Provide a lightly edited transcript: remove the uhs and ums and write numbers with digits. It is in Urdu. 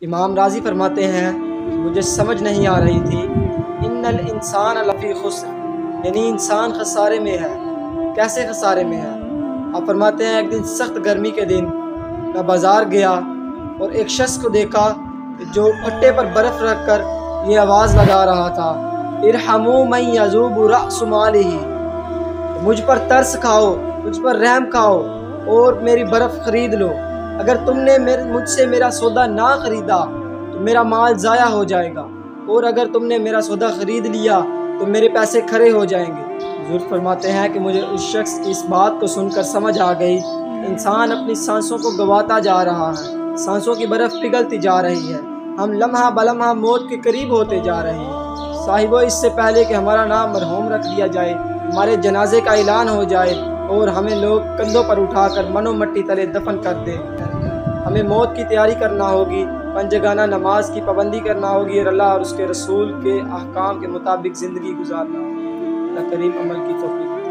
امام راضی فرماتے ہیں مجھے سمجھ نہیں آ رہی تھی ان الانسان لفی خسر، یعنی انسان خسارے میں ہے۔ کیسے خسارے میں ہے؟ آپ فرماتے ہیں ایک دن سخت گرمی کے دن میں بازار گیا اور ایک شخص کو دیکھا جو پھٹے پر برف رکھ کر یہ آواز لگا رہا تھا، ارحموا من یذوب رأس مالہ، مجھ پر ترس کھاؤ، مجھ پر رحم کھاؤ اور میری برف خرید لو۔ اگر تم نے مجھ سے میرا سودا نہ خریدا تو میرا مال ضائع ہو جائے گا، اور اگر تم نے میرا سودا خرید لیا تو میرے پیسے کھڑے ہو جائیں گے۔ حضور فرماتے ہیں کہ مجھے اس شخص کی اس بات کو سن کر سمجھ آ گئی انسان اپنی سانسوں کو گواتا جا رہا ہے، سانسوں کی برف پگھلتی جا رہی ہے، ہم لمحہ بلمحہ موت کے قریب ہوتے جا رہے ہیں۔ صاحبو، اس سے پہلے کہ ہمارا نام مرحوم رکھ دیا جائے، ہمارے جنازے کا اعلان ہو جائے اور ہمیں لوگ کندھوں پر اٹھا کر منو مٹی تلے دفن کر دیں، ہمیں موت کی تیاری کرنا ہوگی، پنجگانہ نماز کی پابندی کرنا ہوگی اور اللہ اور اس کے رسول کے احکام کے مطابق زندگی گزارنا ہوگی۔ اللہ کریم عمل کی توفیق